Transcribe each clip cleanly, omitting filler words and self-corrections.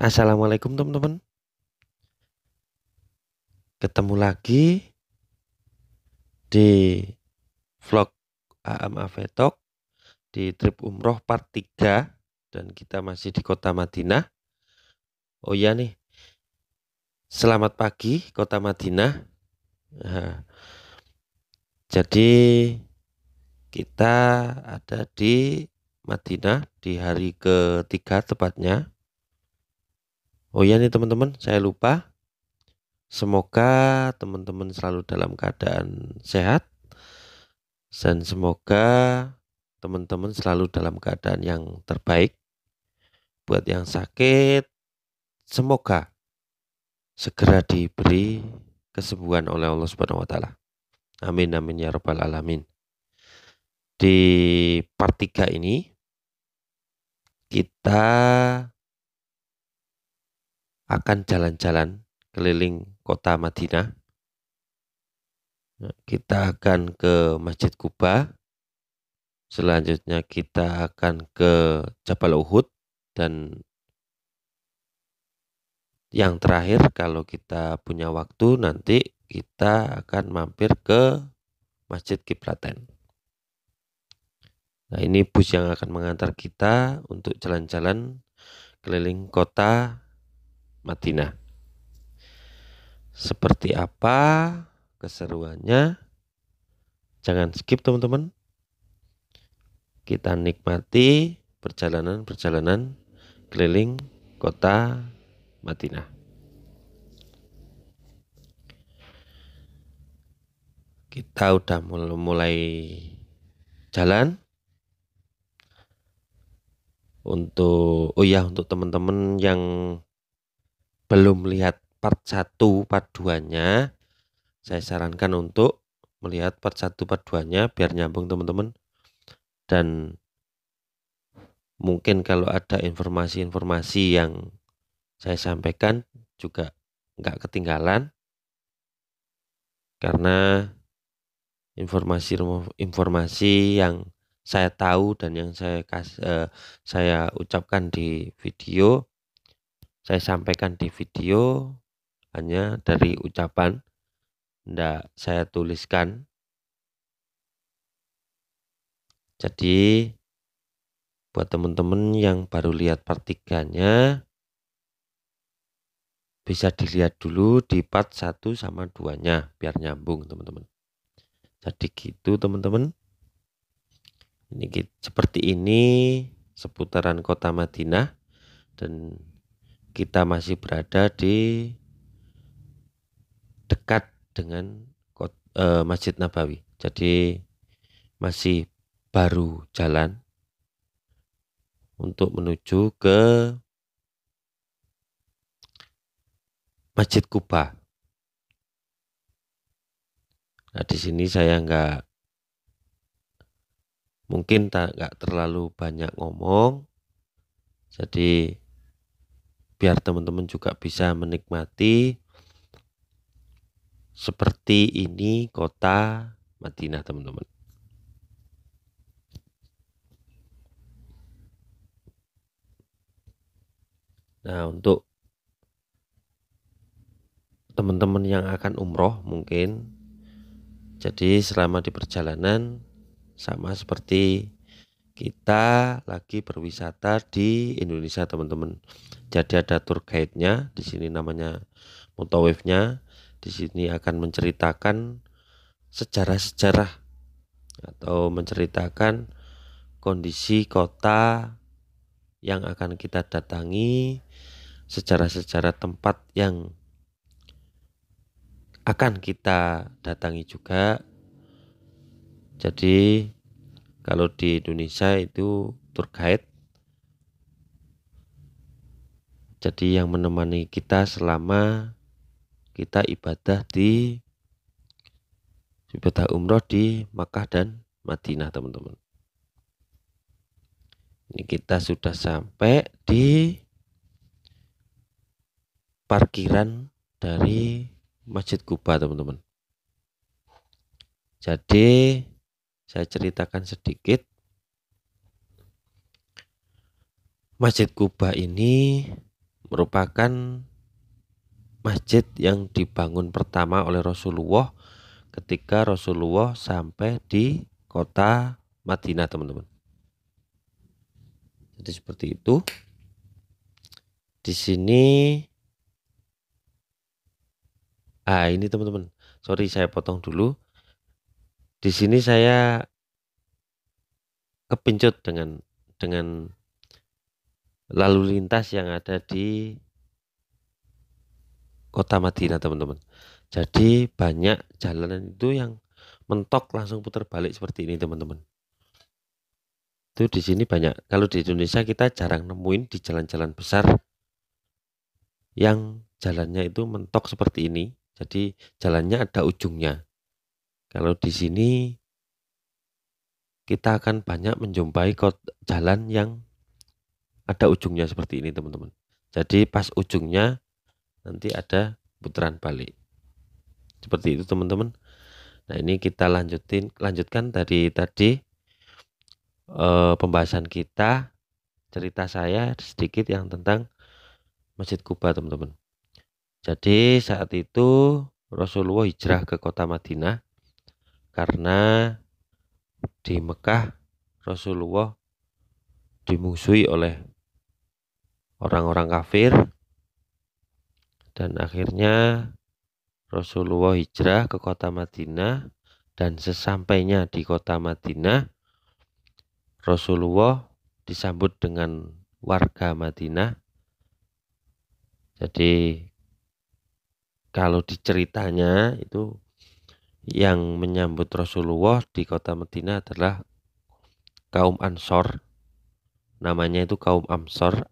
Assalamualaikum teman-teman. Ketemu lagi di vlog AM Avetok di trip umroh part 3 dan kita masih di kota Madinah. Oh iya nih, selamat pagi kota Madinah. Nah, jadi kita ada di Madinah di hari ketiga tepatnya. Oh iya nih teman-teman, saya lupa. Semoga teman-teman selalu dalam keadaan sehat dan semoga teman-teman selalu dalam keadaan yang terbaik. Buat yang sakit, semoga segera diberi kesembuhan oleh Allah Subhanahu wa taala. Amin amin ya rabbal alamin. Di part 3 ini kita akan jalan-jalan keliling kota Madinah. Kita akan ke Masjid Kuba. Selanjutnya kita akan ke Jabal Uhud dan yang terakhir kalau kita punya waktu nanti kita akan mampir ke Masjid Kiblatain. Nah, ini bus yang akan mengantar kita untuk jalan-jalan keliling kota Madinah. Seperti apa keseruannya? Jangan skip teman-teman. Kita nikmati perjalanan-perjalanan keliling kota Madinah. Kita udah mulai jalan. Untuk teman-teman yang belum lihat part 1 part 2-nya, saya sarankan untuk melihat part 1 part 2-nya biar nyambung teman-teman. Dan mungkin kalau ada informasi-informasi yang saya sampaikan juga nggak ketinggalan, karena informasi yang saya tahu dan yang saya ucapkan di video, saya sampaikan di video hanya dari ucapan, enggak saya tuliskan. Jadi buat teman-teman yang baru lihat part 3-nya bisa dilihat dulu di part 1 sama 2-nya biar nyambung teman-teman. Jadi gitu teman-teman. Seperti ini seputaran kota Madinah dan kita masih berada di dekat dengan Masjid Nabawi. Jadi masih baru jalan untuk menuju ke Masjid Kuba. Nah, di sini saya nggak terlalu banyak ngomong, jadi biar teman-teman juga bisa menikmati seperti ini kota Madinah teman-teman. Nah, untuk teman-teman yang akan umroh mungkin, jadi selama di perjalanan sama seperti kita lagi berwisata di Indonesia teman-teman. Jadi ada tour guide-nya, di sini namanya mutawifnya. Di sini akan menceritakan sejarah-sejarah atau menceritakan kondisi kota yang akan kita datangi, sejarah-sejarah tempat yang akan kita datangi juga. Jadi kalau di Indonesia itu tour guide, jadi yang menemani kita selama kita ibadah umroh di Makkah dan Madinah teman-teman. Ini kita sudah sampai di parkiran dari Masjid Kuba teman-teman. Jadi saya ceritakan sedikit. Masjid Kuba ini merupakan masjid yang dibangun pertama oleh Rasulullah ketika Rasulullah sampai di kota Madinah, teman-teman. Jadi seperti itu. Di sini, ini teman-teman. Sorry, saya potong dulu. Di sini saya kepincut dengan lalu lintas yang ada di kota Madinah, teman-teman. Jadi banyak jalanan itu yang mentok langsung putar balik seperti ini, teman-teman. Itu di sini banyak. Kalau di Indonesia kita jarang nemuin di jalan-jalan besar yang jalannya itu mentok seperti ini. Jadi jalannya ada ujungnya. Kalau di sini kita akan banyak menjumpai jalan yang ada ujungnya seperti ini, teman-teman. Jadi pas ujungnya nanti ada putaran balik. Seperti itu, teman-teman. Nah, ini kita lanjutkan tadi pembahasan kita, cerita saya sedikit yang tentang Masjid Kuba, teman-teman. Jadi saat itu Rasulullah hijrah ke kota Madinah karena di Mekah Rasulullah dimusuhi oleh orang-orang kafir, dan akhirnya Rasulullah hijrah ke kota Madinah, dan sesampainya di kota Madinah Rasulullah disambut dengan warga Madinah. Jadi kalau diceritanya itu yang menyambut Rasulullah di kota Madinah adalah kaum Ansor. Namanya itu kaum Ansor,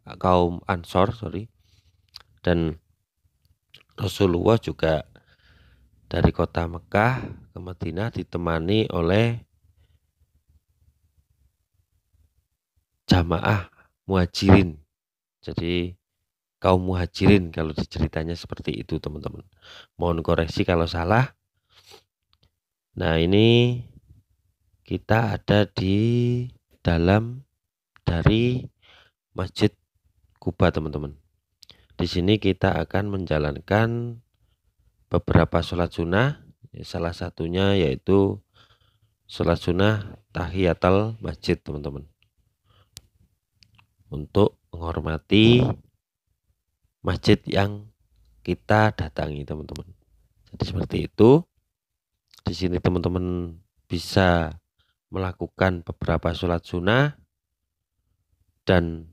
sorry. Dan Rasulullah juga dari kota Mekah ke Madinah ditemani oleh jamaah muhajirin. Jadi kaum muhajirin kalau diceritanya seperti itu, teman-teman. Mohon koreksi kalau salah. Nah, ini kita ada di dalam dari Masjid Kuba, teman-teman. Di sini kita akan menjalankan beberapa sholat sunnah. Salah satunya yaitu sholat sunnah tahiyatul masjid, teman-teman. Untuk menghormati masjid yang kita datangi, teman-teman. Jadi seperti itu. Di sini teman-teman bisa melakukan beberapa sholat sunnah, dan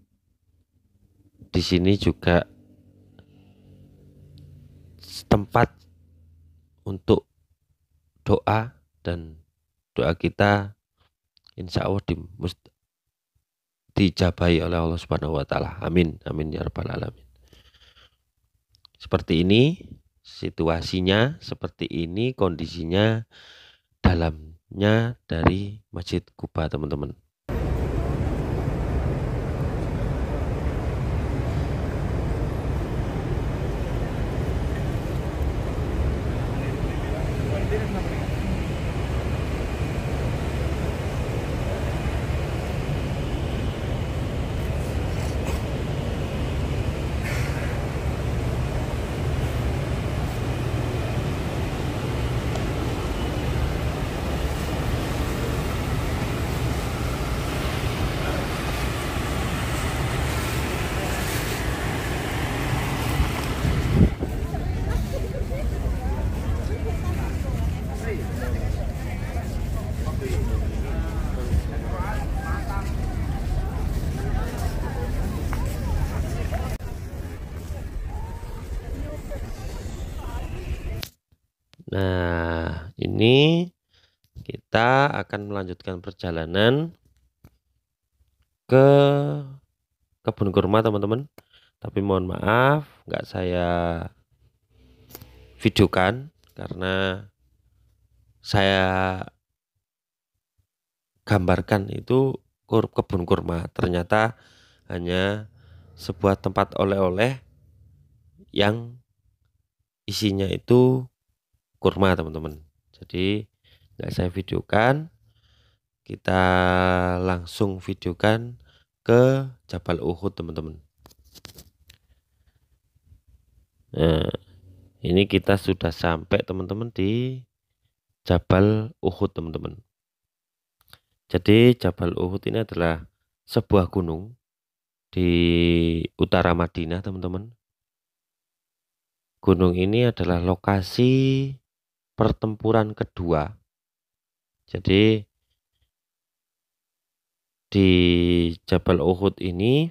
di sini juga tempat untuk doa, dan doa kita insya Allah dijabahi oleh Allah Subhanahu wa Ta'ala. Amin, amin ya rabbal alamin. Seperti ini situasinya, seperti ini kondisinya dalamnya dari Masjid Kuba, teman-teman. Nah, ini kita akan melanjutkan perjalanan ke kebun kurma, teman-teman. Tapi mohon maaf, nggak saya videokan karena saya gambarkan itu kebun kurma. Ternyata hanya sebuah tempat oleh-oleh yang isinya itu kurma, teman-teman. Jadi nggak saya videokan, kita langsung videokan ke Jabal Uhud, teman-teman. Nah, ini kita sudah sampai teman-teman di Jabal Uhud teman-teman. Jadi Jabal Uhud ini adalah sebuah gunung di utara Madinah teman-teman. Gunung ini adalah lokasi pertempuran kedua. Jadi di Jabal Uhud ini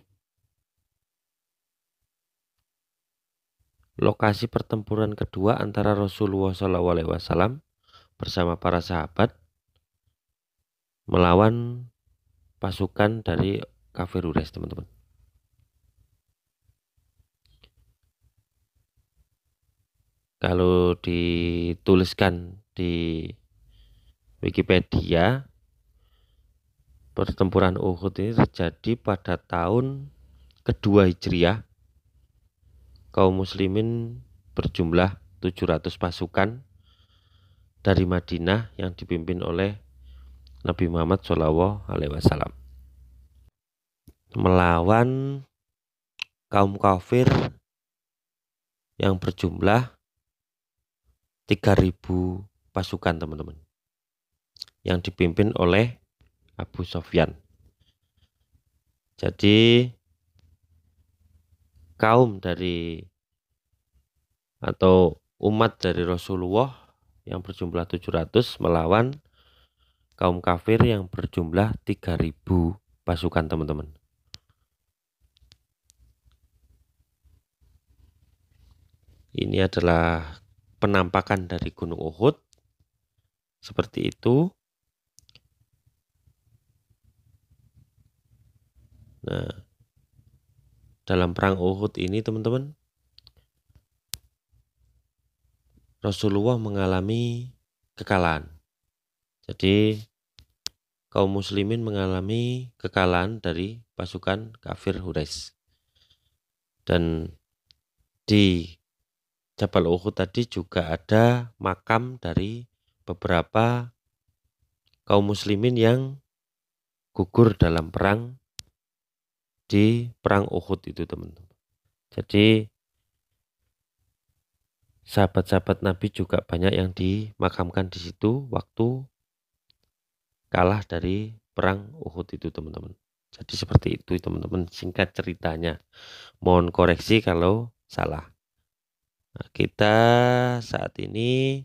lokasi pertempuran kedua antara Rasulullah SAW bersama para sahabat melawan pasukan dari kafir Quraisy teman-teman. Kalau dituliskan di Wikipedia, pertempuran Uhud ini terjadi pada tahun kedua Hijriah. Kaum muslimin berjumlah 700 pasukan dari Madinah yang dipimpin oleh Nabi Muhammad SAW melawan kaum kafir yang berjumlah 3.000 pasukan teman-teman, yang dipimpin oleh Abu Sofyan. Jadi kaum dari atau umat dari Rasulullah yang berjumlah 700 melawan kaum kafir yang berjumlah 3.000 pasukan teman-teman. Ini adalah penampakan dari Gunung Uhud seperti itu. Nah, dalam perang Uhud ini teman-teman, Rasulullah mengalami kekalahan. Jadi kaum muslimin mengalami kekalahan dari pasukan kafir Quraisy. Dan di Jabal Uhud tadi juga ada makam dari beberapa kaum muslimin yang gugur dalam perang di perang Uhud itu teman-teman. Jadi sahabat-sahabat Nabi juga banyak yang dimakamkan di situ waktu kalah dari perang Uhud itu teman-teman. Jadi seperti itu teman-teman singkat ceritanya. Mohon koreksi kalau salah. Nah, kita saat ini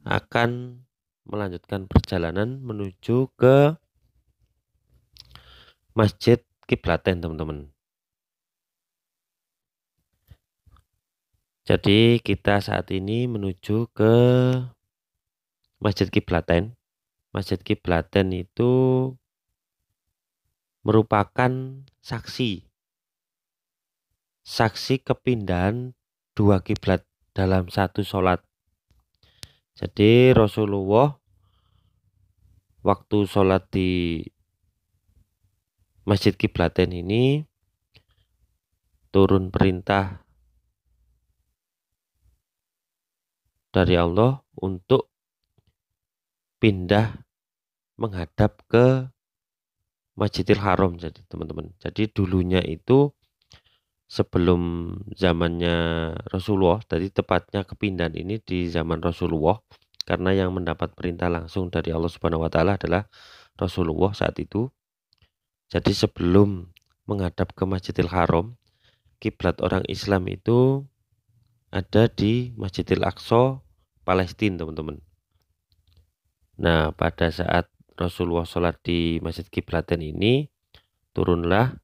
akan melanjutkan perjalanan menuju ke Masjid Kiblatain teman-teman. Jadi kita saat ini menuju ke Masjid Kiblatain. Masjid Kiblatain itu merupakan saksi kepindahan dua kiblat dalam satu sholat. Jadi Rasulullah waktu sholat di Masjid Kiblatain ini turun perintah dari Allah untuk pindah menghadap ke Masjidil Haram. Jadi teman-teman, jadi dulunya itu sebelum zamannya Rasulullah, tadi tepatnya kepindahan ini di zaman Rasulullah, karena yang mendapat perintah langsung dari Allah Subhanahu wa taala adalah Rasulullah saat itu. Jadi sebelum menghadap ke Masjidil Haram, kiblat orang Islam itu ada di Masjidil Aqsa, Palestina teman-teman. Nah, pada saat Rasulullah sholat di Masjid Kiblatain ini, turunlah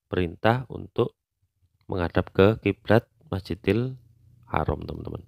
perintah untuk menghadap ke kiblat Masjidil Haram teman-teman.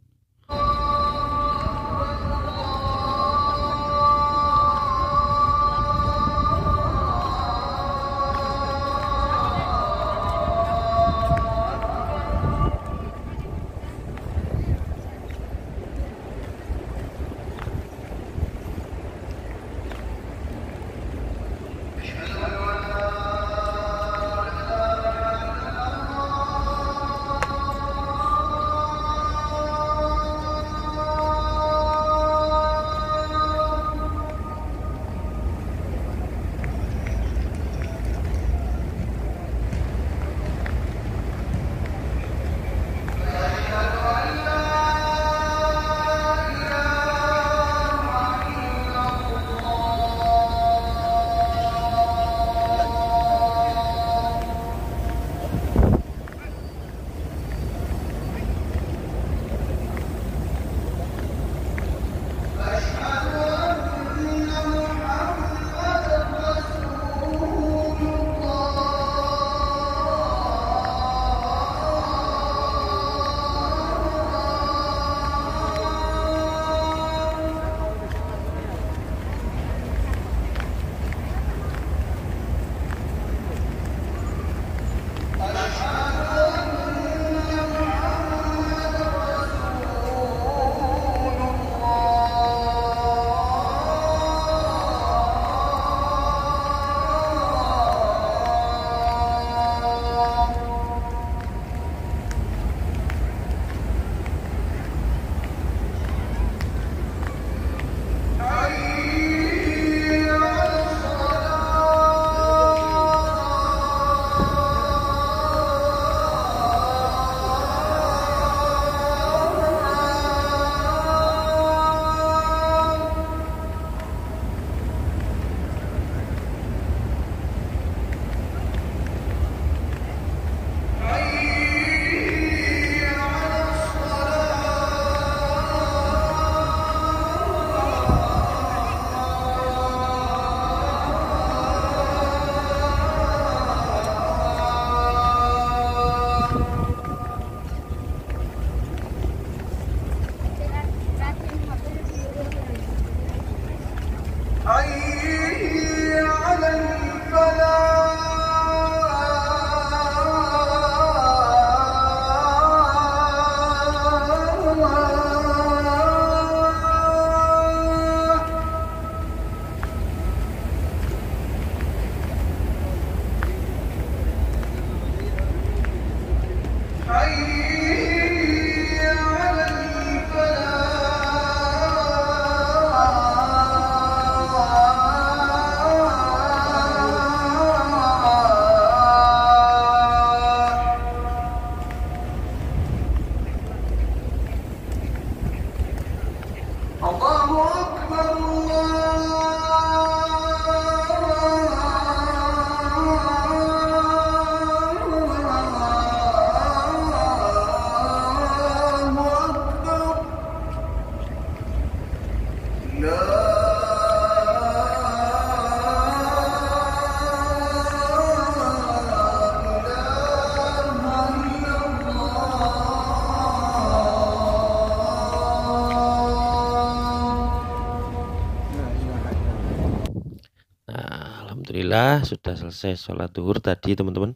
Alhamdulillah sudah selesai sholat duhur tadi teman-teman.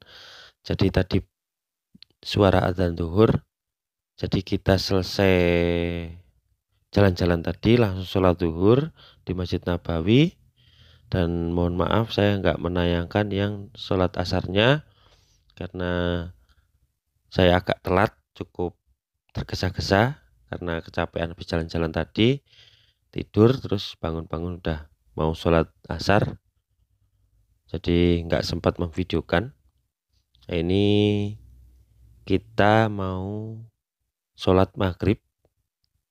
Jadi tadi suara adzan duhur. Jadi kita selesai jalan-jalan tadi langsung sholat duhur di Masjid Nabawi. Dan mohon maaf saya nggak menayangkan yang sholat asarnya karena saya agak telat, cukup tergesa-gesa karena kecapean habis jalan-jalan tadi, tidur terus bangun-bangun udah mau sholat asar. Jadi nggak sempat memvideokan. Nah, ini kita mau sholat maghrib,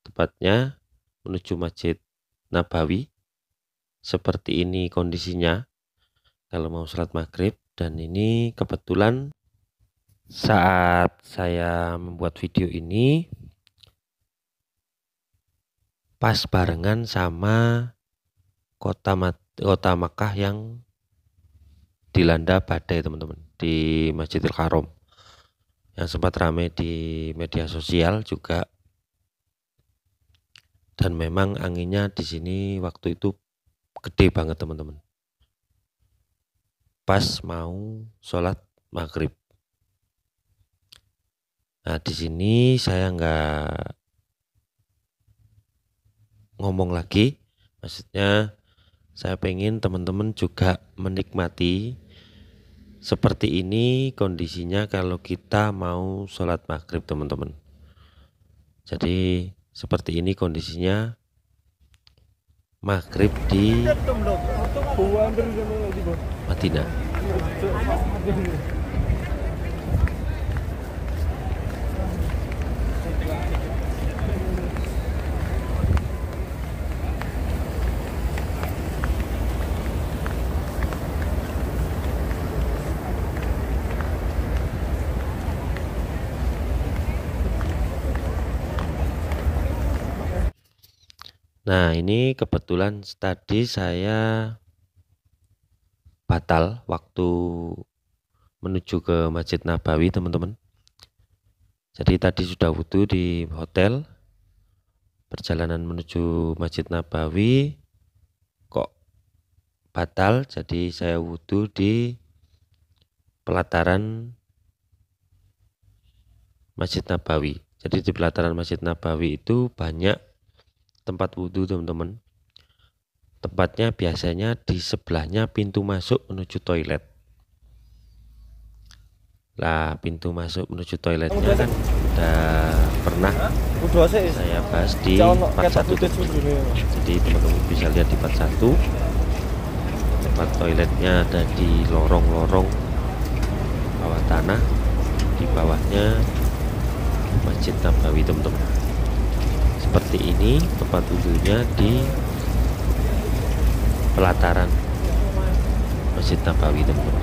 tepatnya menuju Masjid Nabawi. Seperti ini kondisinya kalau mau sholat maghrib. Dan ini kebetulan saat saya membuat video ini pas barengan sama kota Makkah yang dilanda badai teman-teman, di Masjidil Haram yang sempat ramai di media sosial juga. Dan memang anginnya di sini waktu itu gede banget teman-teman, pas mau sholat maghrib. Nah di sini saya nggak ngomong lagi, maksudnya saya pengen teman-teman juga menikmati seperti ini kondisinya kalau kita mau sholat maghrib teman-teman. Jadi seperti ini kondisinya maghrib di Madinah. Nah ini kebetulan tadi saya batal waktu menuju ke Masjid Nabawi teman-teman. Jadi tadi sudah wudhu di hotel, perjalanan menuju Masjid Nabawi kok batal, jadi saya wudhu di pelataran Masjid Nabawi. Jadi di pelataran Masjid Nabawi itu banyak tempat wudhu teman-teman. Tempatnya biasanya di sebelahnya pintu masuk menuju toilet. Lah pintu masuk menuju toiletnya kan udah pernah saya bahas di part 1. Jadi teman-teman bisa lihat di part 1. Tempat toiletnya ada di lorong-lorong bawah tanah. Di bawahnya Masjid Nabawi teman-teman. Seperti ini tempat wudhunya di pelataran Masjid Nabawi teman-teman.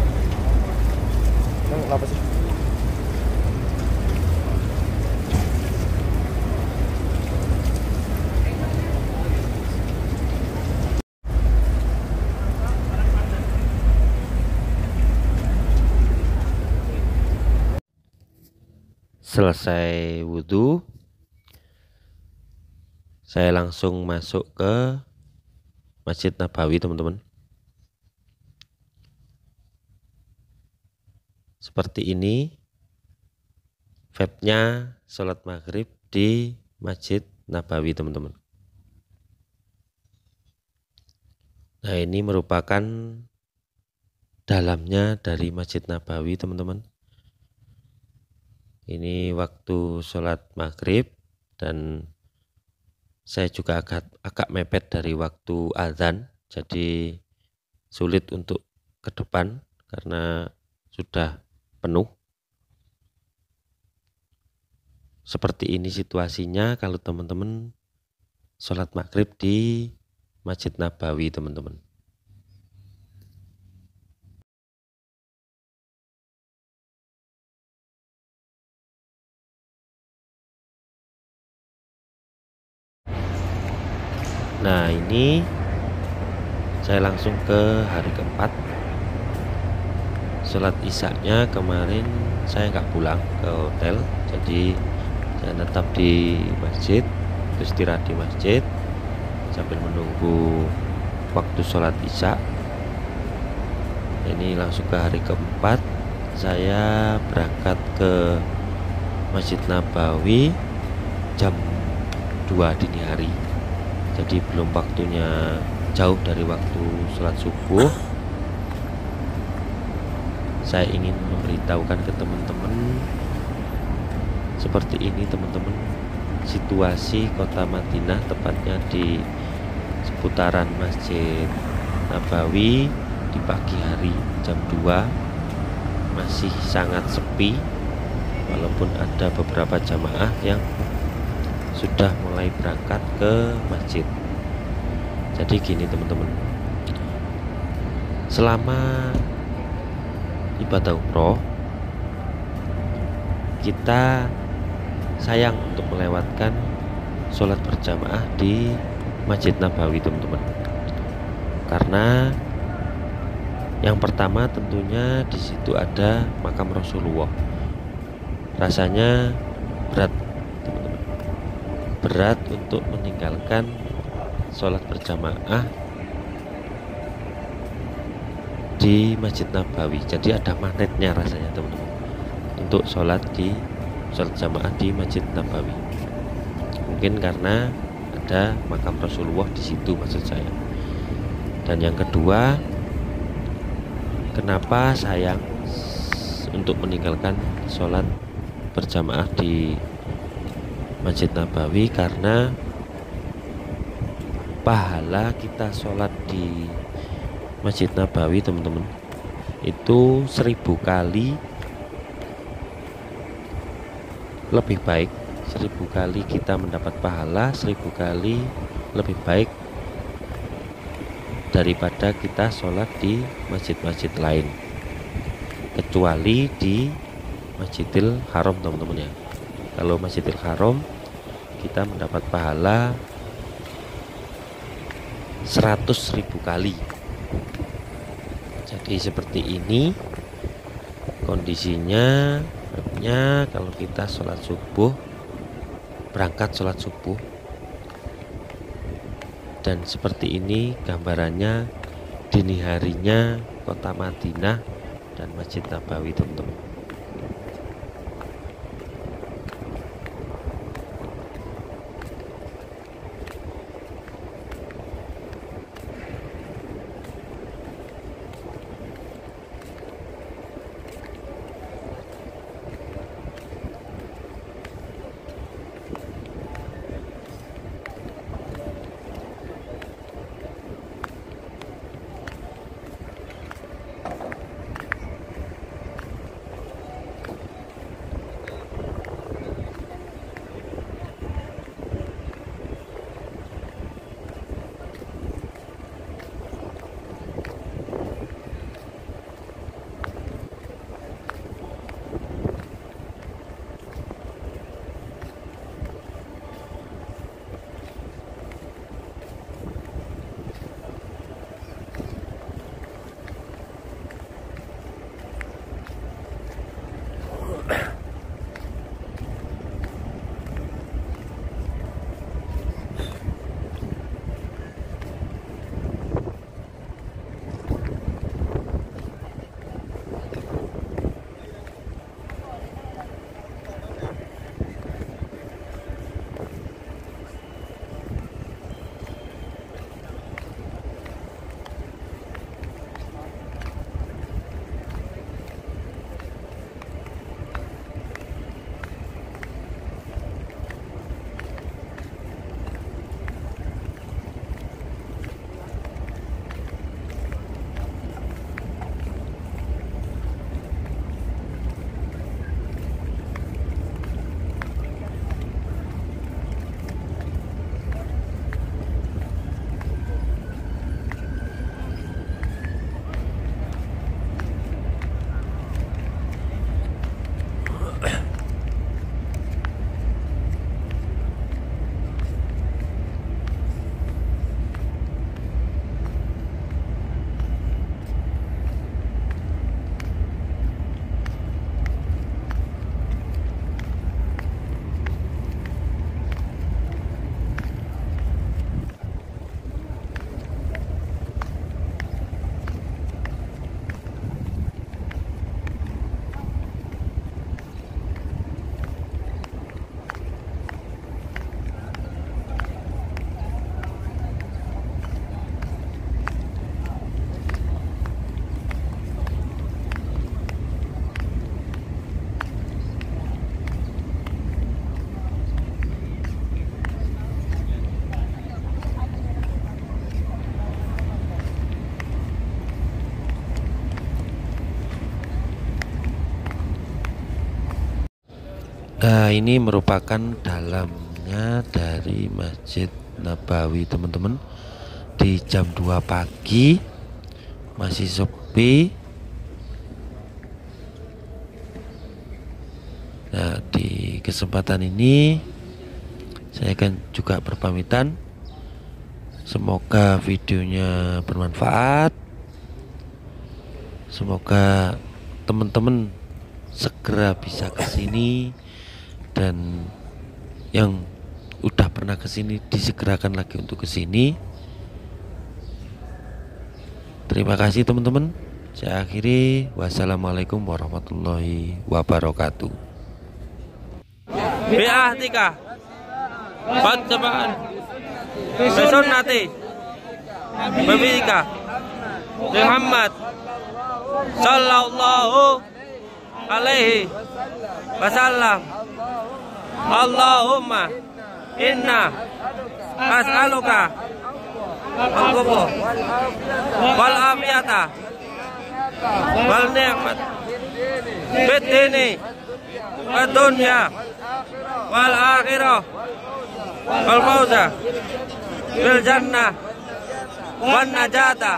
Selesai wudhu, saya langsung masuk ke Masjid Nabawi teman-teman. Seperti ini vibe-nya sholat maghrib di Masjid Nabawi teman-teman. Nah, ini merupakan dalamnya dari Masjid Nabawi teman-teman. Ini waktu sholat maghrib dan saya juga agak mepet dari waktu azan, jadi sulit untuk ke depan karena sudah penuh. Seperti ini situasinya kalau teman-teman sholat maghrib di Masjid Nabawi teman-teman. Nah, ini saya langsung ke hari keempat. Sholat isya-nya kemarin saya nggak pulang ke hotel, jadi saya tetap di masjid, istirahat di masjid sambil menunggu waktu sholat isya. Ini langsung ke hari keempat, saya berangkat ke Masjid Nabawi jam 2 dini hari, jadi belum waktunya, jauh dari waktu sholat subuh. Saya ingin memberitahukan ke teman-teman seperti ini teman-teman, situasi kota Madinah, tepatnya di seputaran Masjid Nabawi di pagi hari jam 2 masih sangat sepi, walaupun ada beberapa jamaah yang sudah mulai berangkat ke masjid. Jadi gini teman-teman, selama ibadah umroh kita sayang untuk melewatkan sholat berjamaah di Masjid Nabawi teman-teman, karena yang pertama tentunya di situ ada makam Rasulullah. Rasanya berat teman-teman, berat untuk meninggalkan sholat berjamaah di Masjid Nabawi. Jadi ada magnetnya rasanya teman-teman untuk sholat jamaah di Masjid Nabawi. Mungkin karena ada makam Rasulullah di situ maksud saya. Dan yang kedua, kenapa sayang untuk meninggalkan sholat berjamaah di Masjid Nabawi? Karena pahala kita sholat di Masjid Nabawi teman-teman itu 1000 kali lebih baik, 1000 kali kita mendapat pahala, 1000 kali lebih baik daripada kita sholat di masjid-masjid lain, kecuali di Masjidil Haram teman-teman ya. Kalau Masjidil Haram kita mendapat pahala 100.000 kali. Jadi seperti ini kondisinya. Kalau kita sholat subuh, berangkat sholat subuh, dan seperti ini gambarannya dini harinya kota Madinah dan Masjid Nabawi teman-teman. Nah, ini merupakan dalamnya dari Masjid Nabawi, teman-teman. Di jam 2 pagi masih sepi. Nah, di kesempatan ini saya akan juga berpamitan. Semoga videonya bermanfaat. Semoga teman-teman segera bisa ke sini, dan yang udah pernah ke sini disegerakan lagi untuk ke sini. Terima kasih teman-teman. Saya akhiri. Wassalamualaikum warahmatullahi wabarakatuh. Bi'ahtika Fatsabaan Bisunnati Babika Muhammad Sallallahu alaihi wasallam. Allahumma inna as'aluka al-qubu wal afiyata wal ni'mat fid dini wad dunya wal akhirah wal fawza bil jannah wan najata